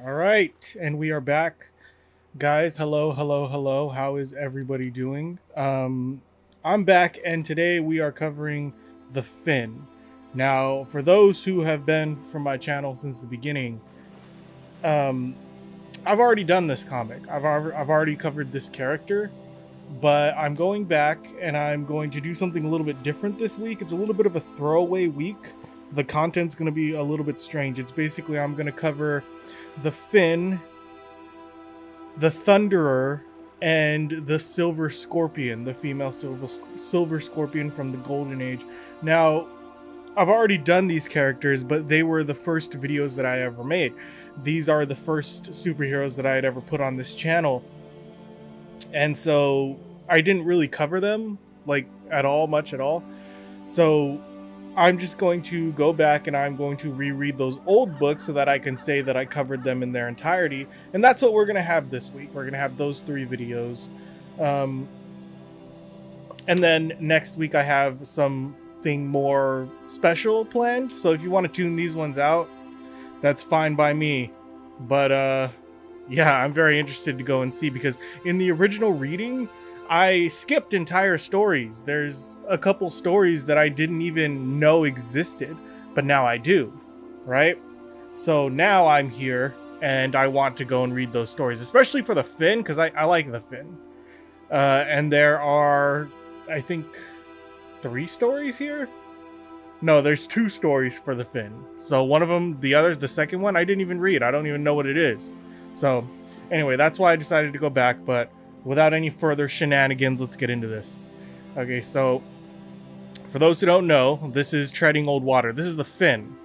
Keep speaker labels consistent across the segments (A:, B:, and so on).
A: All right, and we are back, guys. Hello, hello, hello. How is everybody doing? I'm back, and today we are covering the fin. Now, for those who have been from my channel since the beginning, um, I've already done this comic. I've already covered this character, but I'm going back and I'm going to do something a little bit different this week. It's a little bit of a throwaway week. The content's going to be a little bit strange. It's basically I'm going to cover the fin, the Thunderer, and the Silver Scorpion, the female Silver Scorpion from the Golden Age. Now, I've already done these characters, but they were the first videos that I ever made. These are the first superheroes that I had ever put on this channel. And so I didn't really cover them, like, much at all. So I'm just going to go back and I'm going to reread those old books so that I can say that I covered them in their entirety. And that's what we're going to have this week. We're going to have those 3 videos. And then next week I have something more special planned. So if you want to tune these ones out, that's fine by me. But yeah, I'm very interested to go and see, because in the original reading, I skipped entire stories. There's a couple stories that I didn't even know existed, but now I do, right? So now I'm here and I want to go and read those stories, especially for the fin, because I like the fin. And there are, I think, 3 stories here? No, there's 2 stories for the fin. So one of them, the second one, I didn't even read. I don't even know what it is. So anyway, that's why I decided to go back, but without any further shenanigans, let's get into this. Okay, so for those who don't know, this is treading old water. This is the fin.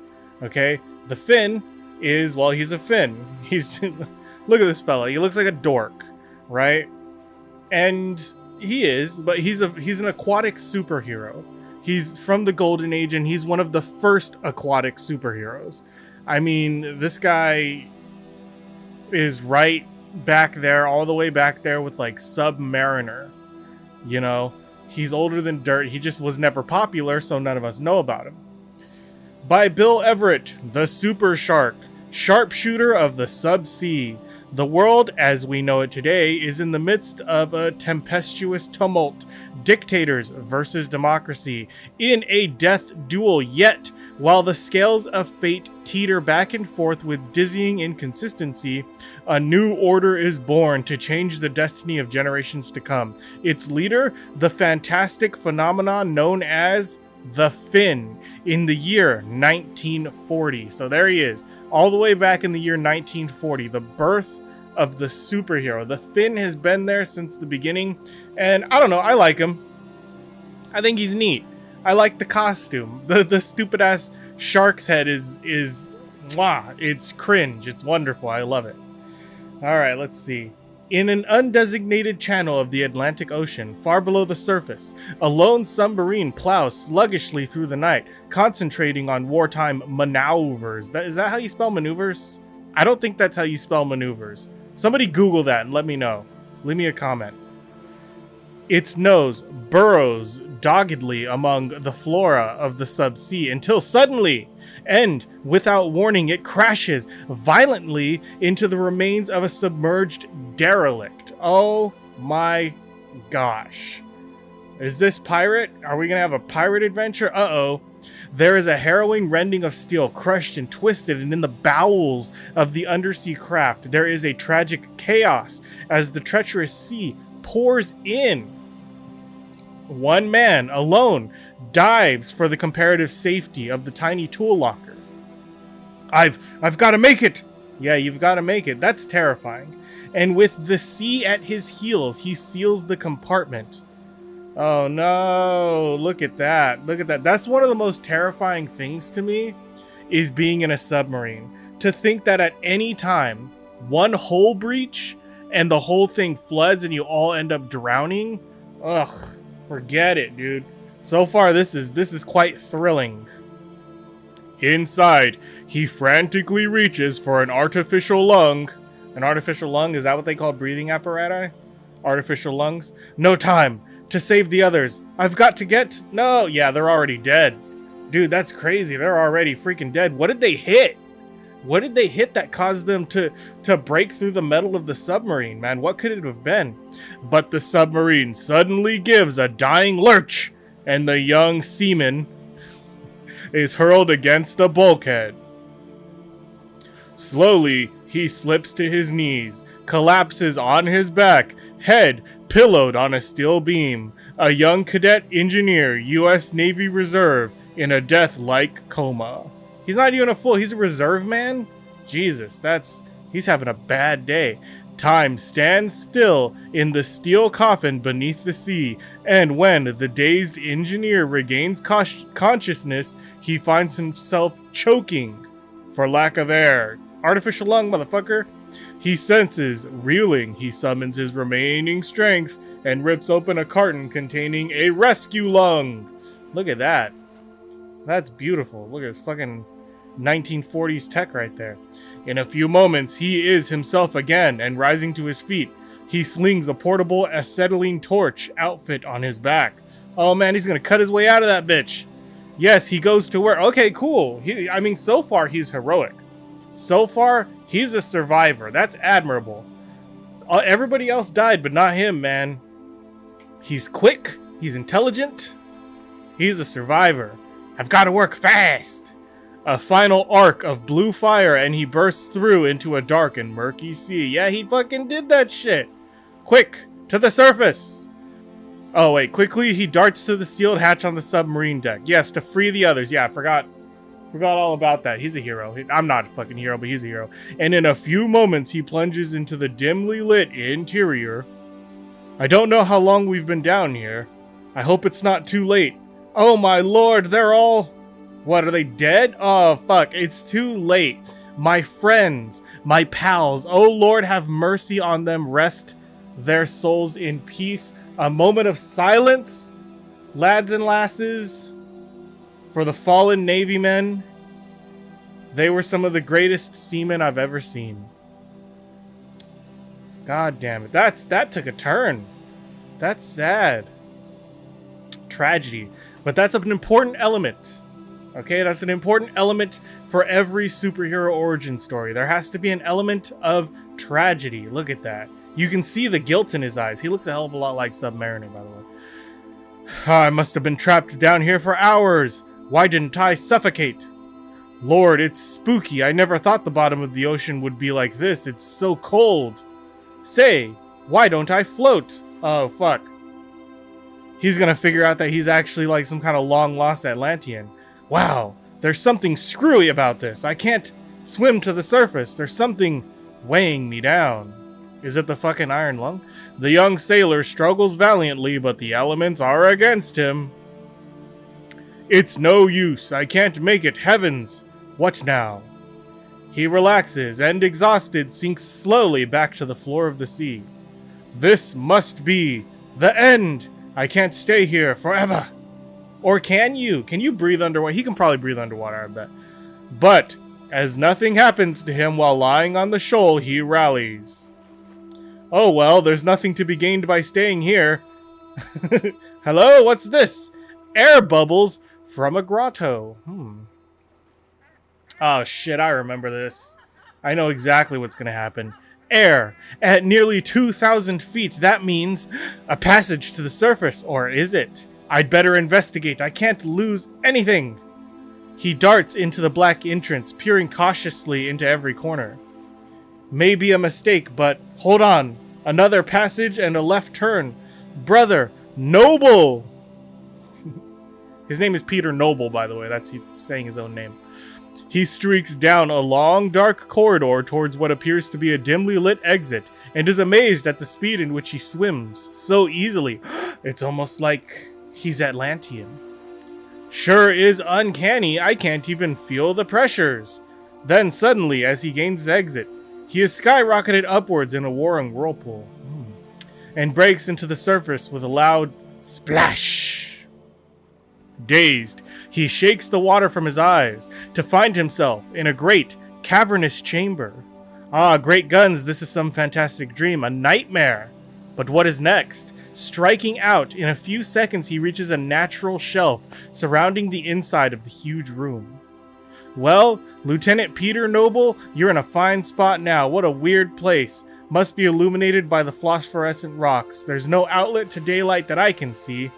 A: Okay, the fin is, well, he's a fin. He's look at this fella. He looks like a dork, right? And he is, but he's an aquatic superhero. He's from the Golden Age, and he's one of the first aquatic superheroes. I mean, this guy is right back there, all the way back there with like Submariner. You know, he's older than dirt. He just was never popular, so none of us know about him. By Bill Everett, the Super Shark, sharpshooter of the subsea. The world, as we know it today, is in the midst of a tempestuous tumult. Dictators versus democracy in a death duel, yet while the scales of fate teeter back and forth with dizzying inconsistency, a new order is born to change the destiny of generations to come. Its leader, the fantastic phenomenon known as the Fin, in the year 1940. So there he is, all the way back in the year 1940, the birth of the superhero. The Fin has been there since the beginning, and I don't know, I like him. I think he's neat. I like the costume. The stupid ass shark's head is mwah, it's cringe. It's wonderful. I love it. All right, let's see. In an undesignated channel of the Atlantic Ocean, far below the surface, a lone submarine plows sluggishly through the night, concentrating on wartime maneuvers. Is that how you spell maneuvers? I don't think that's how you spell maneuvers. Somebody Google that and let me know. Leave me a comment. Its nose burrows doggedly among the flora of the subsea until suddenly, and without warning, it crashes violently into the remains of a submerged derelict. Oh my gosh. Is this pirate? Are we going to have a pirate adventure? Uh-oh. There is a harrowing rending of steel, crushed and twisted, and in the bowels of the undersea craft, there is a tragic chaos as the treacherous sea pours in. One man, alone, dives for the comparative safety of the tiny tool locker. I've got to make it! Yeah, you've got to make it. That's terrifying. And with the sea at his heels, he seals the compartment. Oh no, look at that. Look at that. That's one of the most terrifying things to me, is being in a submarine. To think that at any time, one hull breach and the whole thing floods and you all end up drowning. Ugh, forget it, dude. So far, this is quite thrilling. Inside, he frantically reaches for an artificial lung. An artificial lung? Is that what they call breathing apparatus? Artificial lungs? No time to save the others. I've got to get... No, yeah, they're already dead. Dude, that's crazy. They're already freaking dead. What did they hit? What did they hit that caused them to break through the metal of the submarine, man? What could it have been? But the submarine suddenly gives a dying lurch, and the young seaman is hurled against a bulkhead. Slowly, he slips to his knees, collapses on his back, head pillowed on a steel beam. A young cadet engineer, U.S. Navy Reserve, in a death-like coma. He's not even a fool. He's a reserve man? Jesus, he's having a bad day. Time stands still in the steel coffin beneath the sea, and when the dazed engineer regains consciousness, he finds himself choking for lack of air. Artificial lung, motherfucker. He senses reeling. He summons his remaining strength and rips open a carton containing a rescue lung. Look at that. That's beautiful. Look at this fucking 1940s tech right there. In a few moments, he is himself again, and rising to his feet, he slings a portable acetylene torch outfit on his back. Oh man, he's gonna cut his way out of that bitch. Yes, he goes to work. Okay, cool. So far, he's heroic. So far, he's a survivor. That's admirable. Everybody else died, but not him, man. He's quick. He's intelligent. He's a survivor. I've got to work fast. A final arc of blue fire, and he bursts through into a dark and murky sea. Yeah, he fucking did that shit. Quick, to the surface. Oh, wait, quickly he darts to the sealed hatch on the submarine deck. Yes, to free the others. Yeah, I forgot all about that. He's a hero. I'm not a fucking hero, but he's a hero. And in a few moments, he plunges into the dimly lit interior. I don't know how long we've been down here. I hope it's not too late. Oh my lord, they're all... What, are they dead? Oh, fuck, it's too late. My friends, my pals, oh lord, have mercy on them. Rest their souls in peace. A moment of silence, lads and lasses, for the fallen Navy men. They were some of the greatest seamen I've ever seen. God damn it. That took a turn. That's sad. Tragedy. But that's an important element. Okay, that's an important element for every superhero origin story. There has to be an element of tragedy. Look at that. You can see the guilt in his eyes. He looks a hell of a lot like Submariner, by the way. I must have been trapped down here for hours. Why didn't I suffocate? Lord, it's spooky. I never thought the bottom of the ocean would be like this. It's so cold. Say, why don't I float? Oh, fuck. He's gonna figure out that he's actually like some kind of long-lost Atlantean. Wow, there's something screwy about this. I can't swim to the surface. There's something weighing me down. Is it the fucking iron lung? The young sailor struggles valiantly, but the elements are against him. It's no use. I can't make it. Heavens! What now? He relaxes and, exhausted, sinks slowly back to the floor of the sea. This must be the end. I can't stay here forever. Or can you? Can you breathe underwater? He can probably breathe underwater, I bet. But, as nothing happens to him while lying on the shoal, he rallies. Oh well, there's nothing to be gained by staying here. Hello, what's this? Air bubbles from a grotto. Oh shit, I remember this. I know exactly what's gonna happen. Air at nearly 2,000 feet. That means a passage to the surface. Or is it? I'd better investigate. I can't lose anything. He darts into the black entrance, peering cautiously into every corner. Maybe a mistake, but hold on. Another passage and a left turn. Brother, Noble! His name is Peter Noble, by the way. He's saying his own name. He streaks down a long, dark corridor towards what appears to be a dimly lit exit, and is amazed at the speed in which he swims so easily. It's almost like he's Atlantean. Sure is uncanny. I can't even feel the pressures. Then suddenly, as he gains the exit, he is skyrocketed upwards in a roaring whirlpool, and breaks into the surface with a loud splash. Dazed, he shakes the water from his eyes to find himself in a great, cavernous chamber. Ah, great guns, this is some fantastic dream, a nightmare. But what is next? Striking out, in a few seconds he reaches a natural shelf surrounding the inside of the huge room. Well, Lieutenant Peter Noble, you're in a fine spot now. What a weird place. Must be illuminated by the phosphorescent rocks. There's no outlet to daylight that I can see.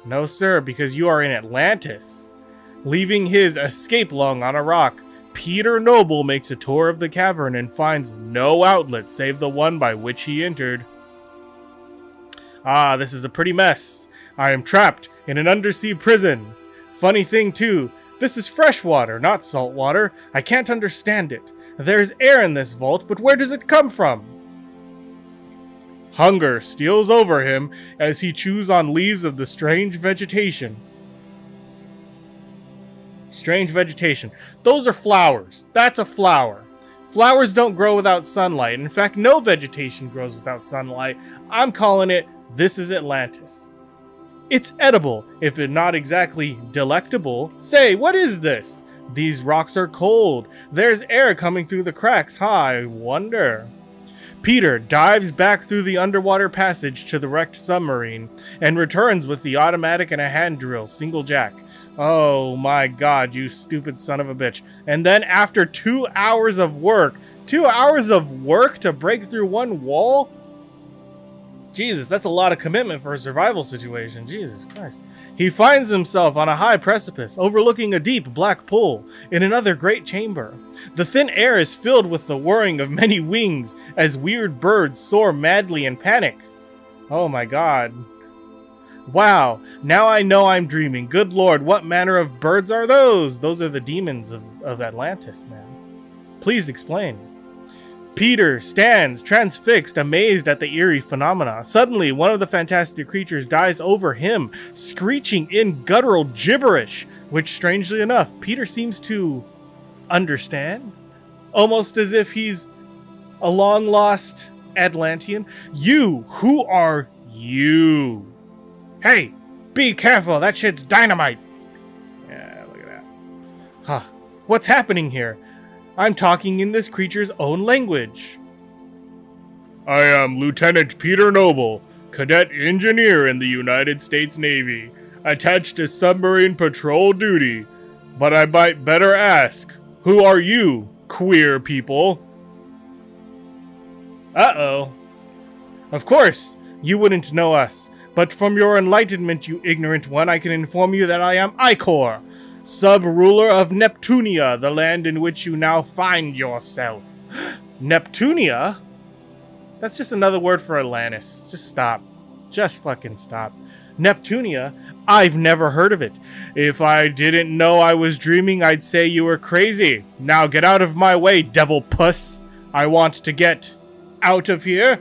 A: No, sir, because you are in Atlantis. Leaving his escape lung on a rock, Peter Noble makes a tour of the cavern and finds no outlet save the one by which he entered. Ah, this is a pretty mess. I am trapped in an undersea prison. Funny thing, too. This is fresh water, not salt water. I can't understand it. There's air in this vault, but where does it come from? Hunger steals over him as he chews on leaves of the strange vegetation. Strange vegetation. Those are flowers. That's a flower. Flowers don't grow without sunlight. In fact, no vegetation grows without sunlight. I'm calling it, this is Atlantis. It's edible, if not exactly delectable. Say, what is this? These rocks are cold. There's air coming through the cracks. I wonder. Peter dives back through the underwater passage to the wrecked submarine and returns with the automatic and a hand drill, single jack. Oh my god, you stupid son of a bitch. And then after 2 hours of work, 2 hours of work to break through one wall? Jesus, that's a lot of commitment for a survival situation. Jesus Christ. He finds himself on a high precipice, overlooking a deep black pool, in another great chamber. The thin air is filled with the whirring of many wings, as weird birds soar madly in panic. Oh my god. Wow, now I know I'm dreaming. Good lord, what manner of birds are those? Those are the demons of Atlantis, man. Please explain. Peter stands transfixed, amazed at the eerie phenomena. Suddenly, one of the fantastic creatures dives over him, screeching in guttural gibberish, which, strangely enough, Peter seems to understand. Almost as if he's a long-lost Atlantean. You, who are you? Hey, be careful, that shit's dynamite. Yeah, look at that. Huh, what's happening here? I'm talking in this creature's own language. I am Lieutenant Peter Noble, cadet engineer in the United States Navy, attached to submarine patrol duty. But I might better ask, who are you, queer people? Uh-oh. Of course, you wouldn't know us, but from your enlightenment, you ignorant one, I can inform you that I am Icor, sub-ruler of Neptunia, the land in which you now find yourself. Neptunia? That's just another word for Atlantis. Just stop. Just fucking stop. Neptunia? I've never heard of it. If I didn't know I was dreaming, I'd say you were crazy. Now get out of my way, devil puss. I want to get out of here.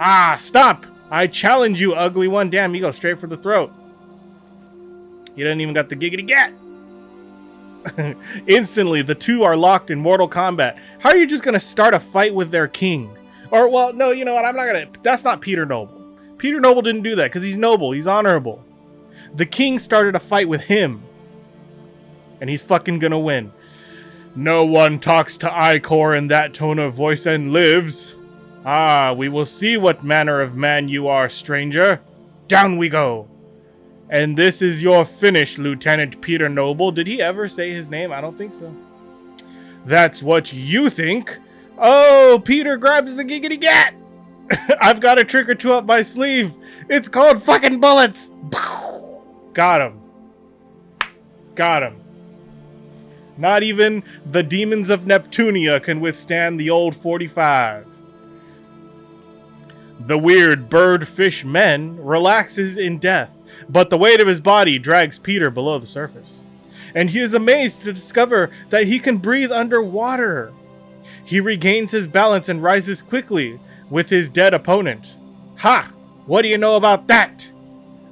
A: Ah, stop! I challenge you, ugly one. Damn, you go straight for the throat. You didn't even got the giggity gat. Instantly, the two are locked in mortal combat. How are you just gonna start a fight with their king? Or, well, no, you know what? I'm not gonna. That's not Peter Noble. Peter Noble didn't do that because he's noble. He's honorable. The king started a fight with him. And he's fucking gonna win. No one talks to Icor in that tone of voice and lives. Ah, we will see what manner of man you are, stranger. Down we go. And this is your finish, Lieutenant Peter Noble. Did he ever say his name? I don't think so. That's what you think. Oh, Peter grabs the giggity gat. I've got a trick or two up my sleeve. It's called fucking bullets. Got him. Got him. Not even the demons of Neptunia can withstand the old 45. The weird bird-fish man relaxes in death, but the weight of his body drags Peter below the surface. And he is amazed to discover that he can breathe underwater. He regains his balance and rises quickly with his dead opponent. Ha! What do you know about that?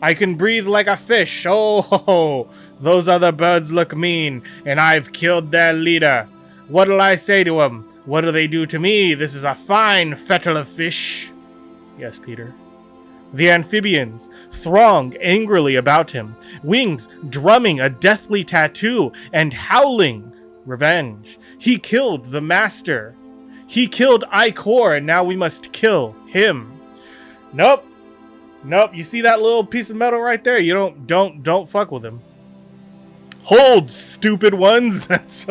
A: I can breathe like a fish. Oh, ho, ho. Those other birds look mean, and I've killed their leader. What'll I say to 'em? What do they do to me? This is a fine fettle of fish. Yes, Peter. The amphibians throng angrily about him, wings drumming a deathly tattoo and howling revenge. He killed the master. He killed Icor, and now we must kill him. Nope. Nope. You see that little piece of metal right there? You don't fuck with him. Hold, stupid ones. That's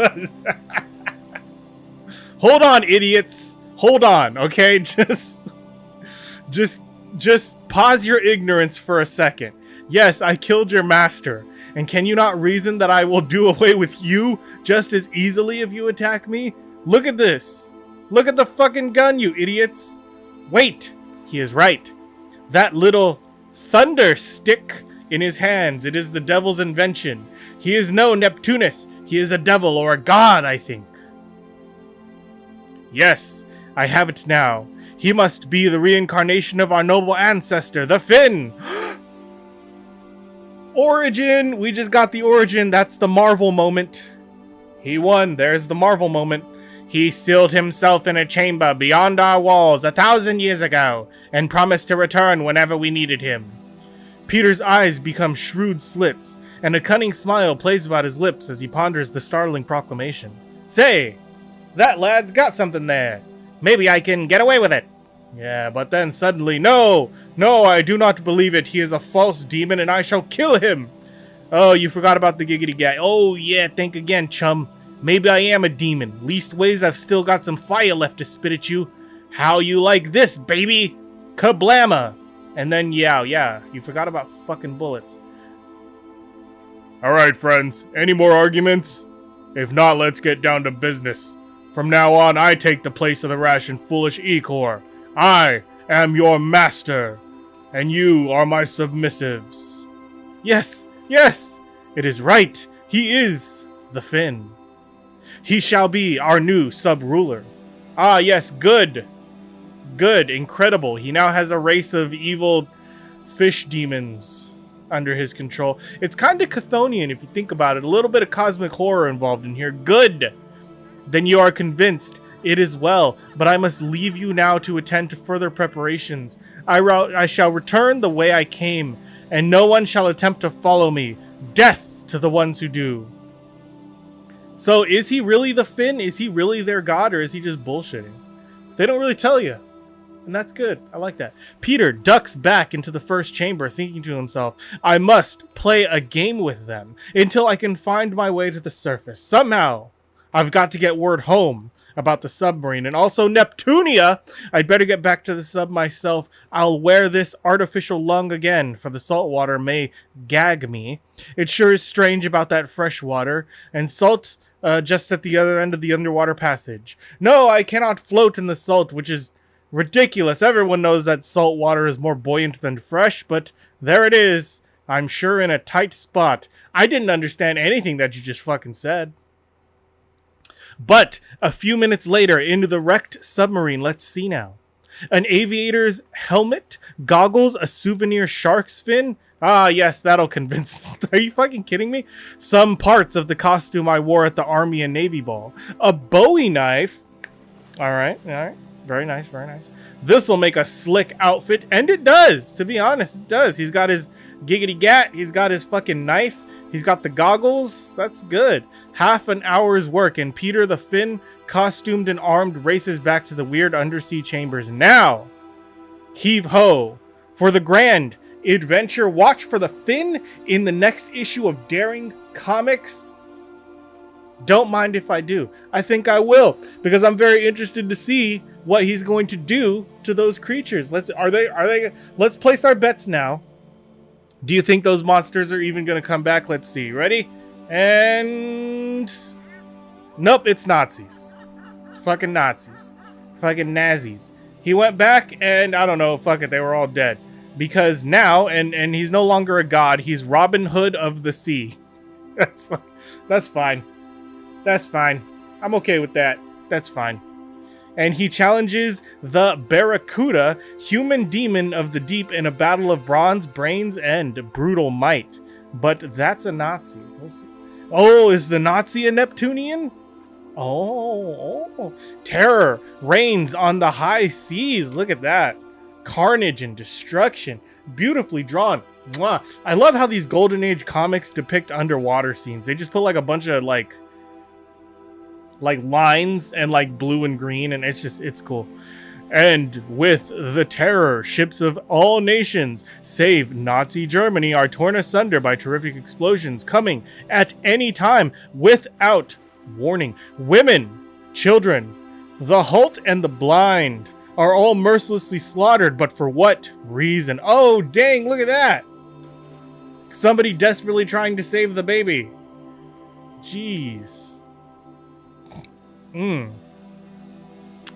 A: hold on, idiots. Hold on, okay? Just pause your ignorance for a second. Yes, I killed your master. And can you not reason that I will do away with you just as easily if you attack me? Look at this. Look at the fucking gun, you idiots. Wait, he is right. That little thunder stick in his hands, it is the devil's invention. He is no Neptunus. He is a devil or a god, I think. Yes, I have it now. He must be the reincarnation of our noble ancestor, the Finn. Origin! We just got the origin. That's the Marvel moment. He won. There's the Marvel moment. He sealed himself in a chamber beyond our walls 1,000 years ago and promised to return whenever we needed him. Peter's eyes become shrewd slits, and a cunning smile plays about his lips as he ponders the startling proclamation. Say, that lad's got something there. Maybe I can get away with it. Yeah, but then suddenly, no, I do not believe it. He is a false demon and I shall kill him. Oh, you forgot about the giggity guy. Oh yeah, think again, chum. Maybe I am a demon. Leastways, I've still got some fire left to spit at you. How you like this, baby? Kablamma. And then, yeah, you forgot about fucking bullets. Alright, friends, any more arguments? If not, let's get down to business. From now on, I take the place of the rash and foolish Ecor. I am your master, and you are my submissives. Yes, it is right. He is the Finn. He shall be our new sub-ruler. Ah, yes, good, incredible. He now has a race of evil fish demons under his control. It's kind of Chthonian if you think about it. A little bit of cosmic horror involved in here. Good. Then you are convinced. It is well, but I must leave you now to attend to further preparations. I shall return the way I came, and no one shall attempt to follow me. Death to the ones who do. So is he really the Finn? Is he really their god, or is he just bullshitting? They don't really tell you. And that's good. I like that. Peter ducks back into the first chamber, thinking to himself, I must play a game with them until I can find my way to the surface. Somehow, I've got to get word home about the submarine, and also Neptunia. I'd better get back to the sub myself. I'll wear this artificial lung again, for the salt water may gag me. It sure is strange about that fresh water, and salt just at the other end of the underwater passage. No, I cannot float in the salt, which is ridiculous. Everyone knows that salt water is more buoyant than fresh, but there it is. I'm sure in a tight spot. I didn't understand anything that you just fucking said. But a few minutes later, into the wrecked submarine, let's see now. An aviator's helmet, goggles, a souvenir shark's fin. Ah, yes, that'll convince. Are you fucking kidding me? Some parts of the costume I wore at the Army and Navy ball. A Bowie knife. All right. Very nice. This will make a slick outfit, and it does. To be honest, it does. He's got his giggity gat. He's got his fucking knife. He's got the goggles. That's good. Half an hour's work, and Peter the Finn, costumed and armed, races back to the weird undersea chambers. Now, heave ho for the grand adventure. Watch for the Finn in the next issue of Daring Comics. Don't mind if I do. I think I will, because I'm very interested to see what he's going to do to those creatures. Let's place our bets now. Do you think those monsters are even going to come back? Let's see. Ready? And nope, it's Nazis. Fucking Nazis. Fucking Nazis. He went back and I don't know, fuck it, they were all dead. Because now, and he's no longer a god, he's Robin Hood of the sea. That's fine. That's fine. I'm okay with that. That's fine. And he challenges the Barracuda, human demon of the deep, in a battle of bronze, brains, and brutal might. But that's a Nazi. We'll see. Oh, is the Nazi a Neptunian? Oh. Terror reigns on the high seas. Look at that. Carnage and destruction. Beautifully drawn. Mwah. I love how these Golden Age comics depict underwater scenes. They just put like a bunch of like lines and like blue and green, and it's cool. And with the terror, ships of all nations, save Nazi Germany, are torn asunder by terrific explosions coming at any time without warning. Women, children, the halt and the blind are all mercilessly slaughtered, but for what reason? Oh, dang, look at that! Somebody desperately trying to save the baby. Jeez.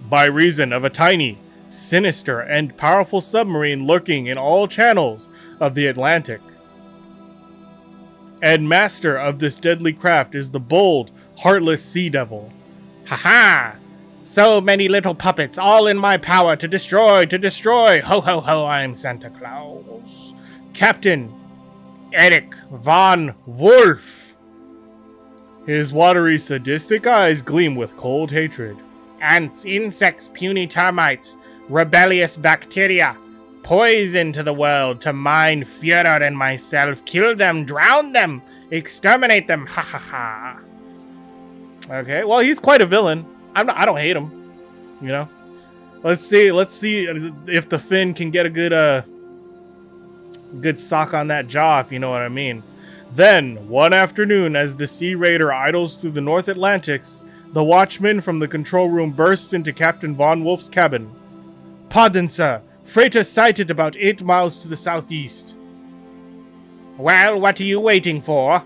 A: By reason of a tiny, sinister, and powerful submarine lurking in all channels of the Atlantic. And master of this deadly craft is the bold, heartless sea devil. Ha-ha! So many little puppets, all in my power to destroy, to destroy. Ho, ho, ho, I'm Santa Claus. Captain Eric von Wolf. His watery, sadistic eyes gleam with cold hatred. Ants, insects, puny termites, rebellious bacteria, poison to the world, to mine Führer and myself, kill them, drown them, exterminate them, ha ha ha. Okay, well, he's quite a villain. I don't hate him, you know. Let's see if the Finn can get a good sock on that jaw, if you know what I mean. Then, one afternoon, as the Sea Raider idles through the North Atlantics, the watchman from the control room bursts into Captain Von Wolf's cabin. Pardon, sir. Freighter sighted about 8 miles to the southeast. Well, what are you waiting for?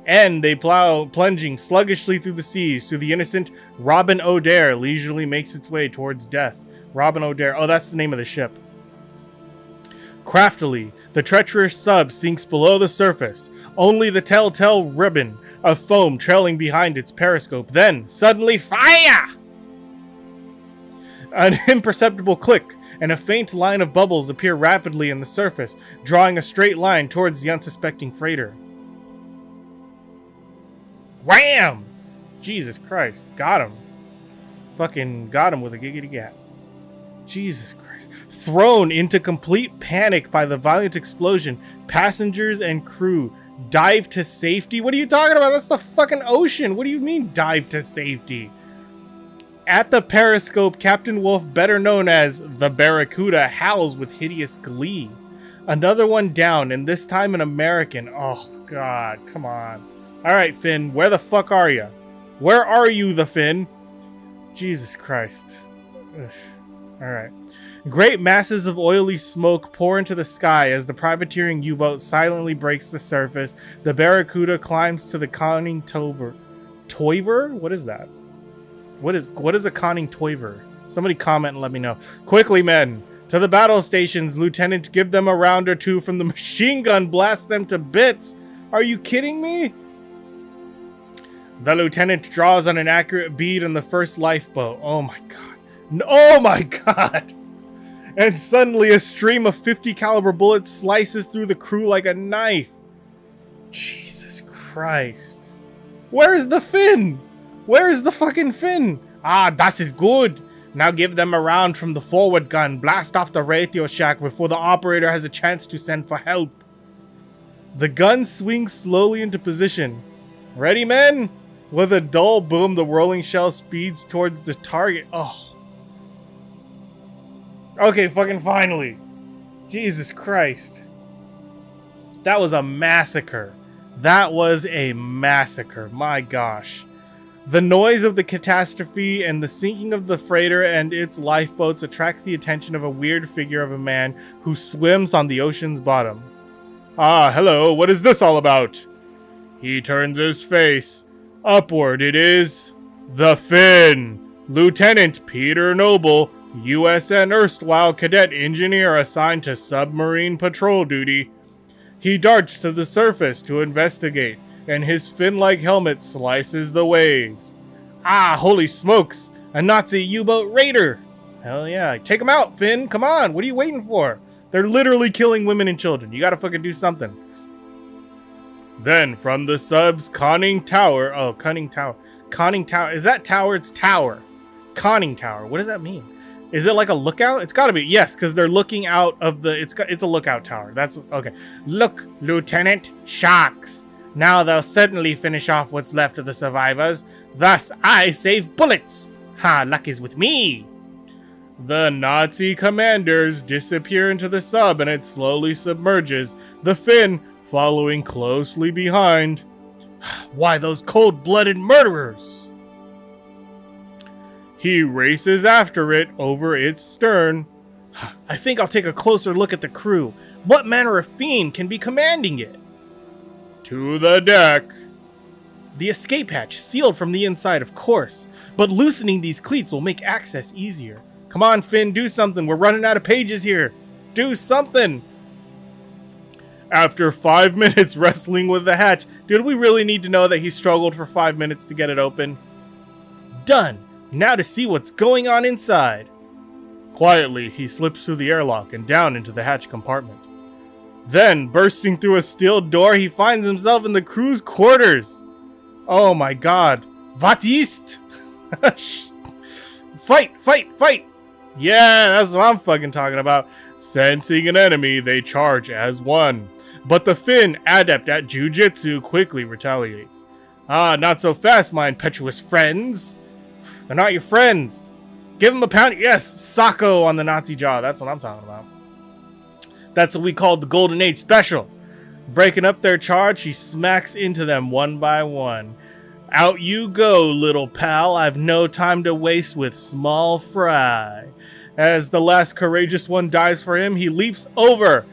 A: And they plunging sluggishly through the seas to the innocent Robin O'Dare leisurely makes its way towards death. Robin O'Dare. Oh, that's the name of the ship. Craftily, the treacherous sub sinks below the surface, only the telltale ribbon of foam trailing behind its periscope. Then, suddenly, fire! An imperceptible click, and a faint line of bubbles appear rapidly in the surface, drawing a straight line towards the unsuspecting freighter. Wham! Jesus Christ. Got him. Fucking got him with a giggity gat. Jesus Christ. Thrown into complete panic by the violent explosion, passengers and crew dive to safety? What are you talking about? That's the fucking ocean. What do you mean dive to safety? At the periscope, Captain Wolf, better known as the Barracuda, howls with hideous glee. Another one down, and this time an American. Oh, God. Come on. Alright, Finn. Where the fuck are you? Where are you, the Finn? Jesus Christ. Alright. Great masses of oily smoke pour into the sky as the privateering U-boat silently breaks the surface. The Barracuda climbs to the conning toiver. Toiver? What is that? What is a conning toiver? Somebody comment and let me know. Quickly, men! To the battle stations, Lieutenant. Give them a round or two from the machine gun. Blast them to bits. Are you kidding me? The lieutenant draws on an accurate bead on the first lifeboat. Oh my god. Oh my god! And suddenly a stream of 50 caliber bullets slices through the crew like a knife. Jesus Christ. Where is the Finn? Where is the fucking Finn? Ah, das is good. Now give them a round from the forward gun. Blast off the radio shack before the operator has a chance to send for help. The gun swings slowly into position. Ready, men? With a dull boom, the rolling shell speeds towards the target. Oh. Okay, fucking finally. Jesus Christ. That was a massacre. That was a massacre. My gosh. The noise of the catastrophe and the sinking of the freighter and its lifeboats attract the attention of a weird figure of a man who swims on the ocean's bottom. Ah, hello, what is this all about? He turns his face. Upward it is. The Finn! Lieutenant Peter Noble, USN erstwhile cadet engineer assigned to submarine patrol duty. He darts to the surface to investigate, and his fin-like helmet slices the waves. Ah, holy smokes! A Nazi U-boat raider! Hell yeah. Take him out, Finn! Come on! What are you waiting for? They're literally killing women and children. You gotta fucking do something. Then, from the sub's conning tower... Oh, conning tower. Conning tower. Is that tower? It's tower. Conning tower. What does that mean? Is it like a lookout? It's gotta be. Yes, because they're looking out of the... It's a lookout tower. That's... Okay. Look, Lieutenant. Sharks. Now they'll certainly finish off what's left of the survivors. Thus, I save bullets. Ha, luck is with me. The Nazi commanders disappear into the sub and it slowly submerges, the Finn following closely behind. Why those cold-blooded murderers? He races after it over its stern. I think I'll take a closer look at the crew. What manner of fiend can be commanding it? To the deck. The escape hatch, sealed from the inside, of course. But loosening these cleats will make access easier. Come on, Finn, do something. We're running out of pages here. Do something. After 5 minutes wrestling with the hatch, did we really need to know that he struggled for 5 minutes to get it open? Done. Now to see what's going on inside. Quietly, he slips through the airlock and down into the hatch compartment. Then, bursting through a steel door, he finds himself in the crew's quarters. Oh my god. What ist? Fight, fight, fight! Yeah, that's what I'm fucking talking about. Sensing an enemy, they charge as one. But the Finn, adept at jujitsu, quickly retaliates. Ah, not so fast, my impetuous friends. They're not your friends. Give them a pound. Yes, Sacco on the Nazi jaw. That's what I'm talking about. That's what we called the Golden Age special. Breaking up their charge, she smacks into them one by one. Out you go, little pal. I've no time to waste with small fry. As the last courageous one dies for him, he leaps over.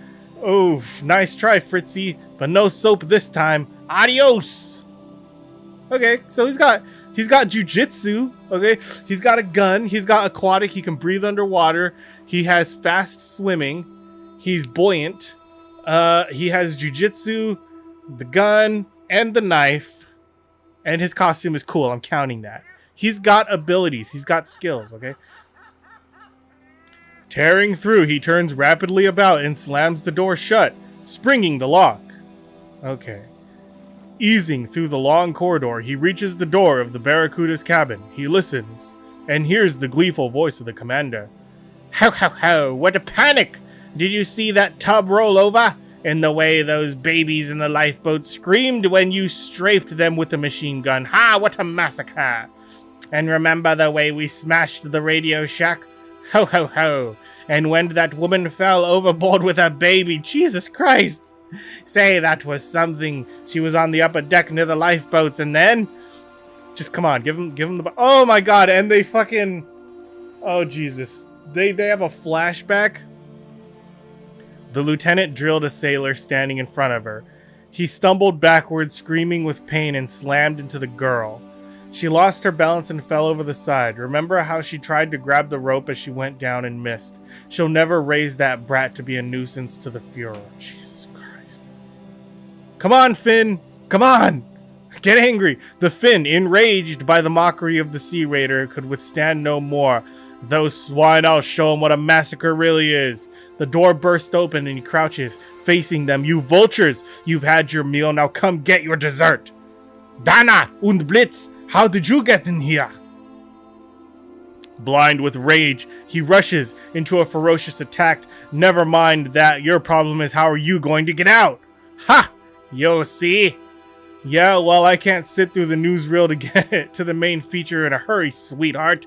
A: Oh, nice try, Fritzy, but no soap this time. Adios. Okay, so he's got jujitsu. Okay, he's got a gun. He's got aquatic. He can breathe underwater. He has fast swimming. He's buoyant. He has jujitsu, the gun, and the knife. And his costume is cool. I'm counting that. He's got abilities. He's got skills. Okay. Tearing through, he turns rapidly about and slams the door shut, springing the lock. Okay. Easing through the long corridor, he reaches the door of the Barracuda's cabin. He listens, and hears the gleeful voice of the commander. How, what a panic! Did you see that tub roll over? And the way those babies in the lifeboat screamed when you strafed them with the machine gun. Ha, what a massacre! And remember the way we smashed the radio shack? Ho. And when that woman fell overboard with her baby, Jesus Christ! Say, that was something. She was on the upper deck near the lifeboats, and then... Just come on, give him the... Oh my god, and they fucking... Oh, Jesus. They have a flashback. The lieutenant drilled a sailor standing in front of her. He stumbled backwards, screaming with pain, and slammed into the girl. She lost her balance and fell over the side. Remember how she tried to grab the rope as she went down and missed. She'll never raise that brat to be a nuisance to the Fuhrer. Jesus Christ. Come on, Finn! Come on! Get angry! The Finn, enraged by the mockery of the Sea Raider, could withstand no more. Those swine, I'll show them what a massacre really is. The door bursts open and he crouches, facing them. You vultures! You've had your meal, now come get your dessert! Dana und Blitz! How did you get in here? Blind with rage, he rushes into a ferocious attack. Never mind that, your problem is how are you going to get out? Ha! You'll see. Yeah, well, I can't sit through the newsreel to get to the main feature in a hurry, sweetheart.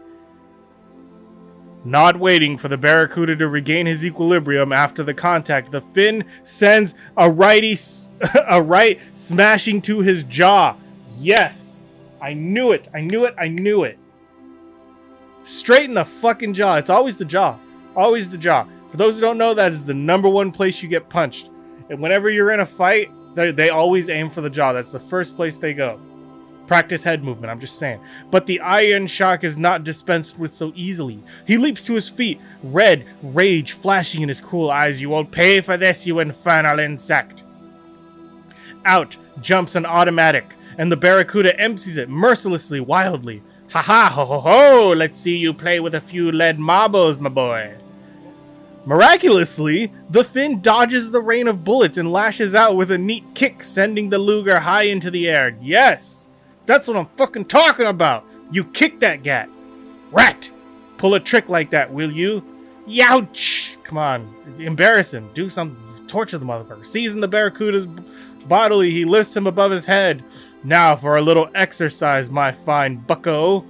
A: Not waiting for the Barracuda to regain his equilibrium after the contact, the Finn sends a right smashing to his jaw. Yes! I knew it. Straight in the fucking jaw. It's always the jaw. Always the jaw. For those who don't know, that is the #1 place you get punched. And whenever you're in a fight, they always aim for the jaw. That's the first place they go. Practice head movement, I'm just saying. But the Iron Shark is not dispensed with so easily. He leaps to his feet, red rage flashing in his cool eyes. You won't pay for this, you infernal insect. Out jumps an automatic, and the Barracuda empties it mercilessly, wildly. Ha ha, ho ho ho, let's see you play with a few lead marbles, my boy. Miraculously, the Finn dodges the rain of bullets and lashes out with a neat kick, sending the Luger high into the air. Yes, that's what I'm fucking talking about. You kick that gat. Rat, pull a trick like that, will you? Youch! Come on, embarrass him. Do something. Torture the motherfucker. Seizing the Barracuda's bodily, he lifts him above his head. Now for a little exercise, my fine bucko.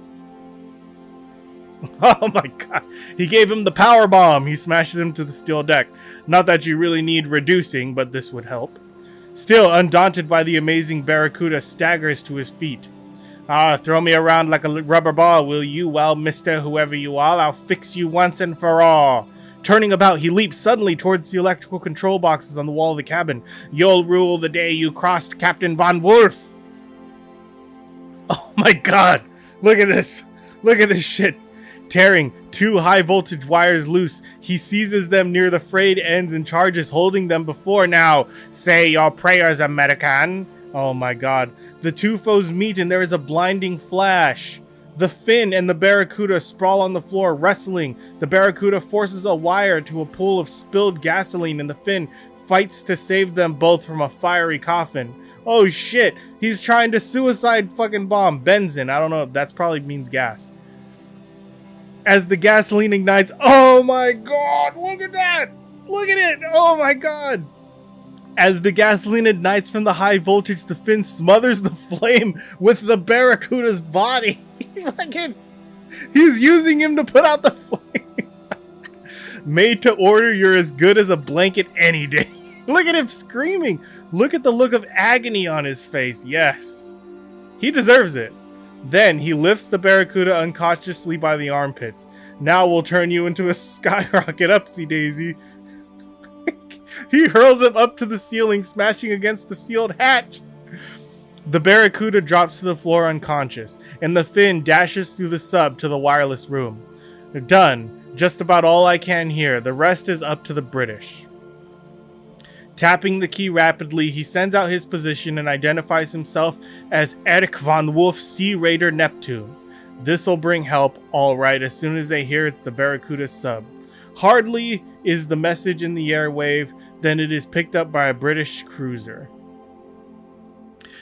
A: Oh my god. He gave him the power bomb. He smashes him to the steel deck. Not that you really need reducing, but this would help. Still, undaunted by the amazing Barracuda, staggers to his feet. Throw me around like a rubber ball, will you? Well, mister, whoever you are, I'll fix you once and for all. Turning about, he leaps suddenly towards the electrical control boxes on the wall of the cabin. You'll rule the day you crossed Captain Von Wolf. Oh my god. Look at this. Look at this shit. Tearing 2 high-voltage wires loose, he seizes them near the frayed ends and charges, holding them before. Now, say your prayers, American. Oh my god. The 2 foes meet and there is a blinding flash. The Finn and the Barracuda sprawl on the floor, wrestling. The Barracuda forces a wire to a pool of spilled gasoline and the Finn fights to save them both from a fiery coffin. Oh shit, he's trying to suicide fucking bomb. Benzene, I don't know, that probably means gas. As the gasoline ignites, oh my god, look at that! Look at it, oh my god! As the gasoline ignites from the high voltage, the Finn smothers the flame with the Barracuda's body. He's using him to put out the flames. Made to order, you're as good as a blanket any day. Look at him screaming. Look at the look of agony on his face. Yes, he deserves it. Then he lifts the Barracuda unconsciously by the armpits. Now we'll turn you into a skyrocket, upsy daisy. He hurls him up to the ceiling, smashing against the sealed hatch. The Barracuda drops to the floor unconscious, and the Finn dashes through the sub to the wireless room. Done. Just about all I can hear. The rest is up to the British. Tapping the key rapidly, he sends out his position and identifies himself as Erich von Wolf, Sea Raider Neptune. This'll bring help, alright, as soon as they hear it's the Barracuda's sub. Hardly is the message in the airwave, then it is picked up by a British cruiser,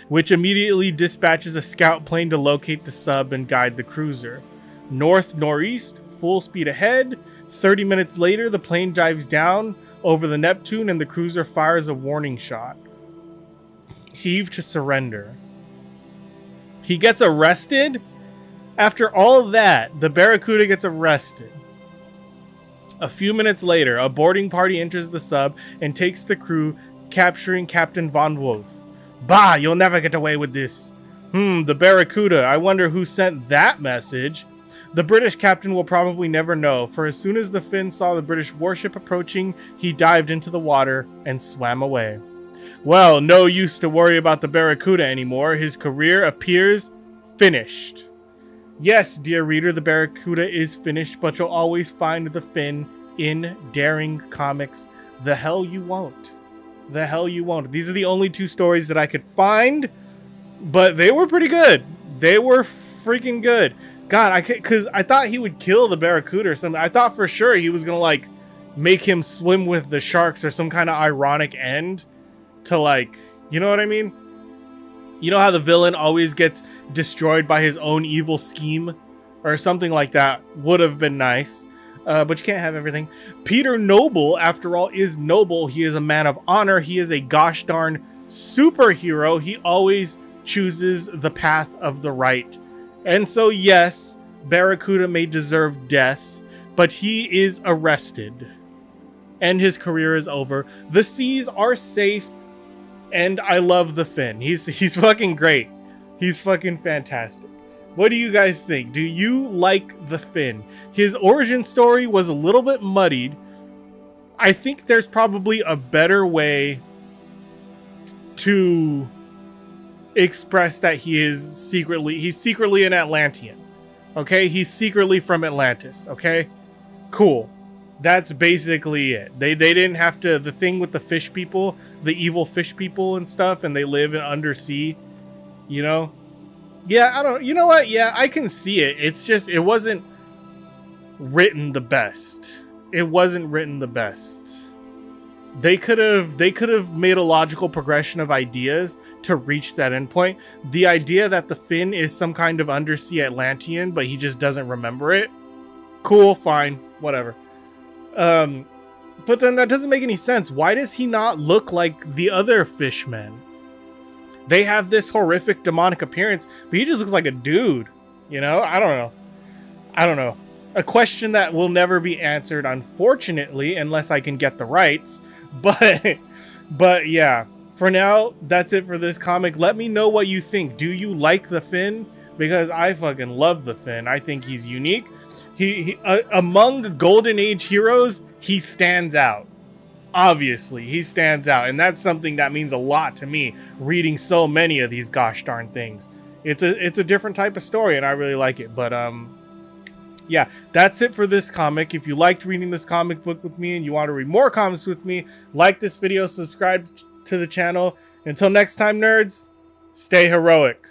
A: which immediately dispatches a scout plane to locate the sub and guide the cruiser. North-northeast, full speed ahead. 30 minutes later, the plane dives down over the Neptune and the cruiser fires a warning shot. Heave to surrender. He gets arrested? After all of that, the Barracuda gets arrested. A few minutes later, a boarding party enters the sub and takes the crew, capturing Captain Von Wolf. Bah, you'll never get away with this. The Barracuda. I wonder who sent that message. The British captain will probably never know, for as soon as the Finn saw the British warship approaching, he dived into the water and swam away. Well, no use to worry about the Barracuda anymore. His career appears finished. Yes, dear reader, the Barracuda is finished, but you'll always find the Finn in Daring Comics. The hell you won't. The hell you won't. These are the only 2 stories that I could find, but they were pretty good. They were freaking good. God, because I thought he would kill the Barracuda or something. I thought for sure he was going to, like, make him swim with the sharks or some kind of ironic end to, like, you know what I mean? You know how the villain always gets destroyed by his own evil scheme? Or something like that would have been nice. But you can't have everything. Peter Noble, after all, is noble. He is a man of honor. He is a gosh darn superhero. He always chooses the path of the right. And so, yes, Barracuda may deserve death, but he is arrested. And his career is over. The seas are safe. And I love the Finn. He's fucking great. He's fucking fantastic. What do you guys think? Do you like the Finn? His origin story was a little bit muddied. I think there's probably a better way to express that he's secretly an Atlantean. Okay? He's secretly from Atlantis. Okay? Cool. That's basically it. They didn't have to, the thing with the fish people, the evil fish people and stuff, and they live in undersea, you know? Yeah, you know what? Yeah, I can see it. It's just, it wasn't written the best. It wasn't written the best. They could have made a logical progression of ideas to reach that endpoint. The idea that the Finn is some kind of undersea Atlantean, but he just doesn't remember it. Cool, fine, whatever. But then that doesn't make any sense. Why does he not look like the other fishmen? They have this horrific demonic appearance, but he just looks like a dude. You know? I don't know. a question that will never be answered, unfortunately, unless I can get the rights. But yeah, for now, that's it for this comic. Let me know what you think. Do you like the Finn? Because I fucking love the Finn. I think he's unique. He among Golden Age heroes, he stands out. Obviously, he stands out, and that's something that means a lot to me. Reading so many of these gosh darn things, it's a different type of story, and I really like it. But yeah, that's it for this comic. If you liked reading this comic book with me and you want to read more comics with me, like this video, subscribe to the channel. Until next time, nerds, stay heroic.